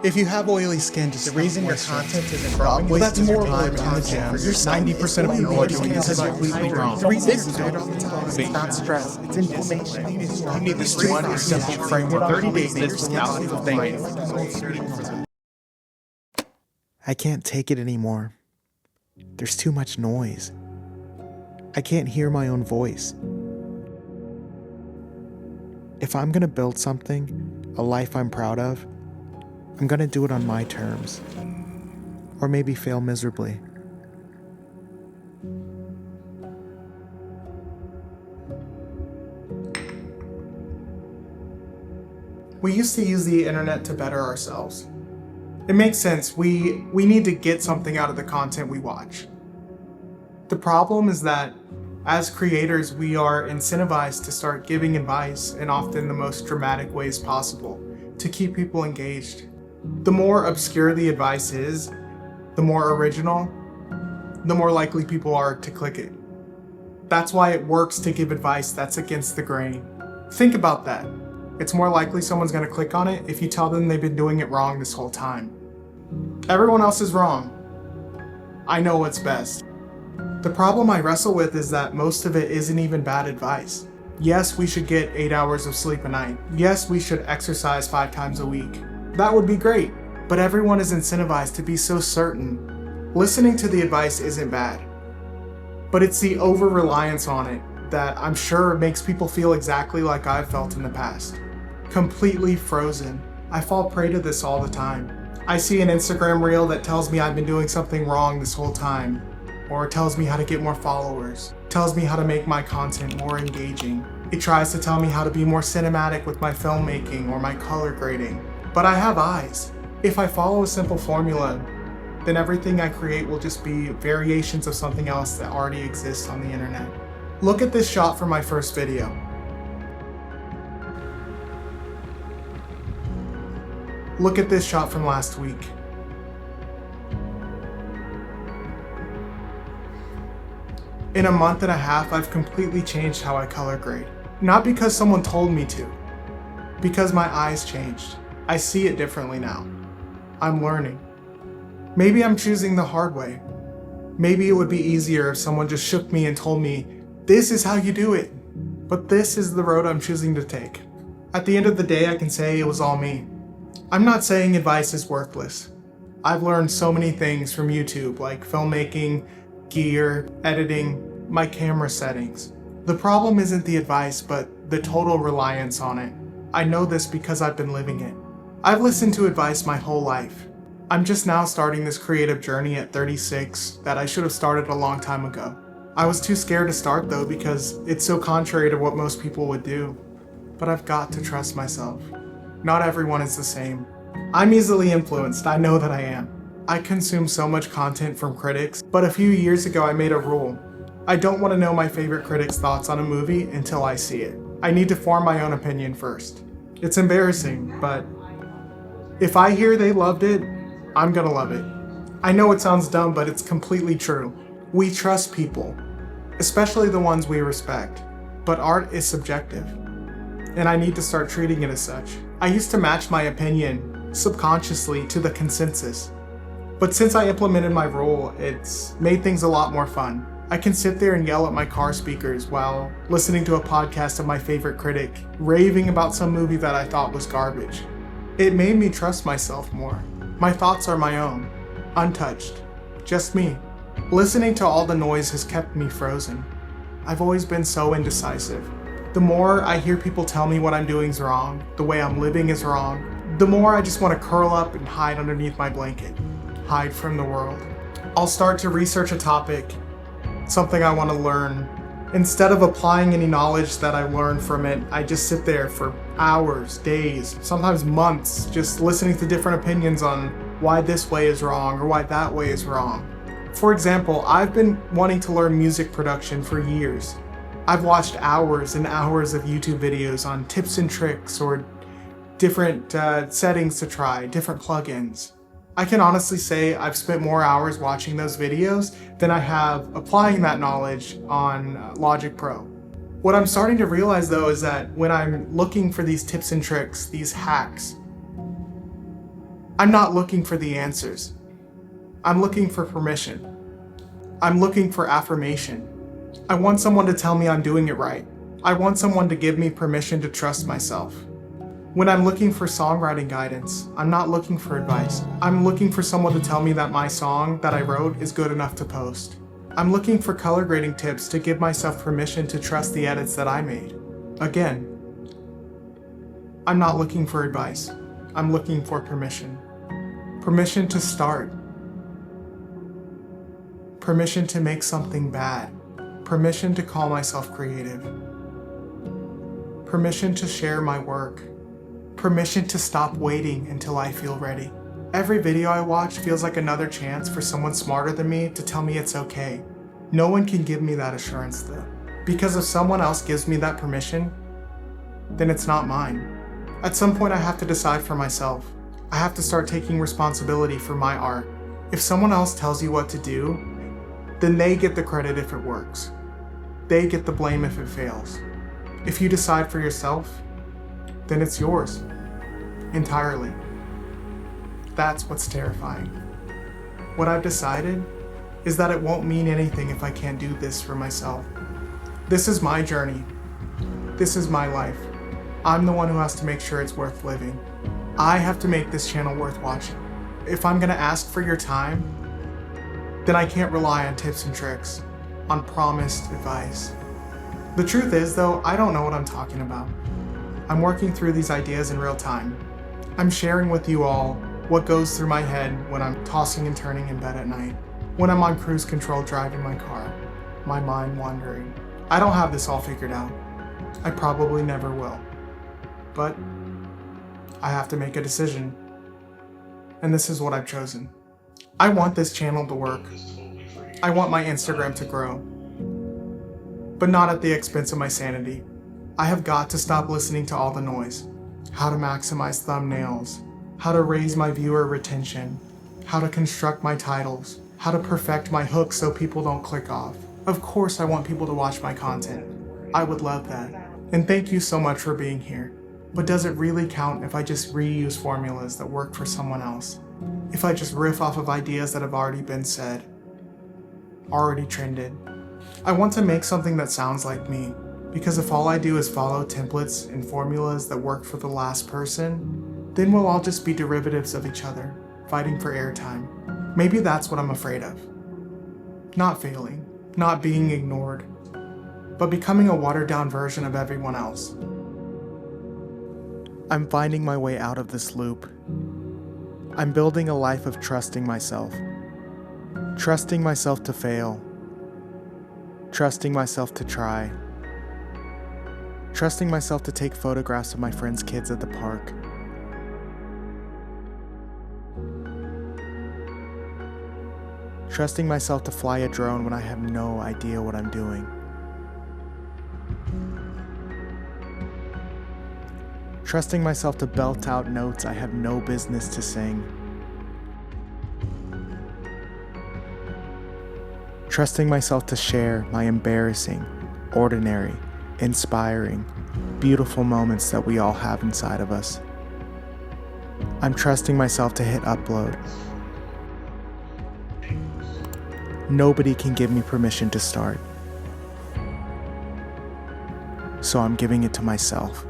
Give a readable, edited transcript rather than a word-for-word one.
If you have oily skin, just The reason your content isn't growing well, is that's because more your of time a is jam. for yourself. 90% of people are doing this completely wrong. The reason you do it all the time is it's not stress, it's inflammation. You need this one simple framework. 30 days lists thousands of things. I can't take it anymore. There's too much noise. I can't hear my own voice. If I'm gonna build something, a life I'm proud of, I'm gonna do it on my terms. Or maybe fail miserably. We used to use the internet to better ourselves. It makes sense. We need to get something out of the content we watch. The problem is that as creators, we are incentivized to start giving advice in often the most dramatic ways possible to keep people engaged. The more obscure the advice is, the more original, the more likely people are to click it. That's why it works to give advice that's against the grain. Think about that. It's more likely someone's going to click on it if you tell them they've been doing it wrong this whole time. Everyone else is wrong. I know what's best. The problem I wrestle with is that most of it isn't even bad advice. Yes, we should get 8 hours of sleep a night. Yes, we should exercise 5 times a week. That would be great, but everyone is incentivized to be so certain. Listening to the advice isn't bad, but it's the over-reliance on it that I'm sure makes people feel exactly like I've felt in the past. Completely frozen. I fall prey to this all the time. I see an Instagram reel that tells me I've been doing something wrong this whole time, or tells me how to get more followers, tells me how to make my content more engaging. It tries to tell me how to be more cinematic with my filmmaking or my color grading. But I have eyes. If I follow a simple formula, then everything I create will just be variations of something else that already exists on the internet. Look at this shot from my first video. Look at this shot from last week. In a month and a half, I've completely changed how I color grade. Not because someone told me to, because my eyes changed. I see it differently now. I'm learning. Maybe I'm choosing the hard way. Maybe it would be easier if someone just shook me and told me, this is how you do it. But this is the road I'm choosing to take. At the end of the day, I can say it was all me. I'm not saying advice is worthless. I've learned so many things from YouTube, like filmmaking, gear, editing, my camera settings. The problem isn't the advice, but the total reliance on it. I know this because I've been living it. I've listened to advice my whole life. I'm just now starting this creative journey at 36 that I should have started a long time ago. I was too scared to start though because it's so contrary to what most people would do. But I've got to trust myself. Not everyone is the same. I'm easily influenced, I know that I am. I consume so much content from critics, but a few years ago I made a rule. I don't want to know my favorite critic's thoughts on a movie until I see it. I need to form my own opinion first. It's embarrassing, but if I hear they loved it, I'm gonna love it. I know it sounds dumb, but it's completely true. We trust people, especially the ones we respect, but art is subjective, and I need to start treating it as such. I used to match my opinion subconsciously to the consensus, but since I implemented my rule, it's made things a lot more fun. I can sit there and yell at my car speakers while listening to a podcast of my favorite critic, raving about some movie that I thought was garbage. It made me trust myself more. My thoughts are my own, untouched, just me. Listening to all the noise has kept me frozen. I've always been so indecisive. The more I hear people tell me what I'm doing is wrong, the way I'm living is wrong, the more I just want to curl up and hide underneath my blanket, hide from the world. I'll start to research a topic, something I want to learn. Instead of applying any knowledge that I learned from it, I just sit there for hours, days, sometimes months, just listening to different opinions on why this way is wrong or why that way is wrong. For example, I've been wanting to learn music production for years. I've watched hours and hours of YouTube videos on tips and tricks or different settings to try, different plugins. I can honestly say I've spent more hours watching those videos than I have applying that knowledge on Logic Pro. What I'm starting to realize though is that when I'm looking for these tips and tricks, these hacks, I'm not looking for the answers. I'm looking for permission. I'm looking for affirmation. I want someone to tell me I'm doing it right. I want someone to give me permission to trust myself. When I'm looking for songwriting guidance, I'm not looking for advice. I'm looking for someone to tell me that my song that I wrote is good enough to post. I'm looking for color grading tips to give myself permission to trust the edits that I made. Again, I'm not looking for advice. I'm looking for permission. Permission to start. Permission to make something bad. Permission to call myself creative. Permission to share my work. Permission to stop waiting until I feel ready. Every video I watch feels like another chance for someone smarter than me to tell me it's okay. No one can give me that assurance though. Because if someone else gives me that permission, then it's not mine. At some point I have to decide for myself. I have to start taking responsibility for my art. If someone else tells you what to do, then they get the credit if it works. They get the blame if it fails. If you decide for yourself, then it's yours. Entirely. That's what's terrifying. What I've decided is that it won't mean anything if I can't do this for myself. This is my journey. This is my life. I'm the one who has to make sure it's worth living. I have to make this channel worth watching. If I'm gonna ask for your time, then I can't rely on tips and tricks, on promised advice. The truth is though, I don't know what I'm talking about. I'm working through these ideas in real time. I'm sharing with you all what goes through my head when I'm tossing and turning in bed at night, when I'm on cruise control driving my car, my mind wandering. I don't have this all figured out. I probably never will. But I have to make a decision. And this is what I've chosen. I want this channel to work. I want my Instagram to grow. But not at the expense of my sanity. I have got to stop listening to all the noise. How to maximize thumbnails, how to raise my viewer retention, how to construct my titles, how to perfect my hooks so people don't click off. Of course I want people to watch my content. I would love that. And thank you so much for being here. But does it really count if I just reuse formulas that work for someone else? If I just riff off of ideas that have already been said, already trended? I want to make something that sounds like me, because if all I do is follow templates and formulas that work for the last person, then we'll all just be derivatives of each other, fighting for airtime. Maybe that's what I'm afraid of. Not failing, not being ignored, but becoming a watered-down version of everyone else. I'm finding my way out of this loop. I'm building a life of trusting myself. Trusting myself to fail. Trusting myself to try. Trusting myself to take photographs of my friends' kids at the park. Trusting myself to fly a drone when I have no idea what I'm doing. Trusting myself to belt out notes I have no business to sing. Trusting myself to share my embarrassing, ordinary, inspiring, beautiful moments that we all have inside of us. I'm trusting myself to hit upload. Nobody can give me permission to start. So I'm giving it to myself.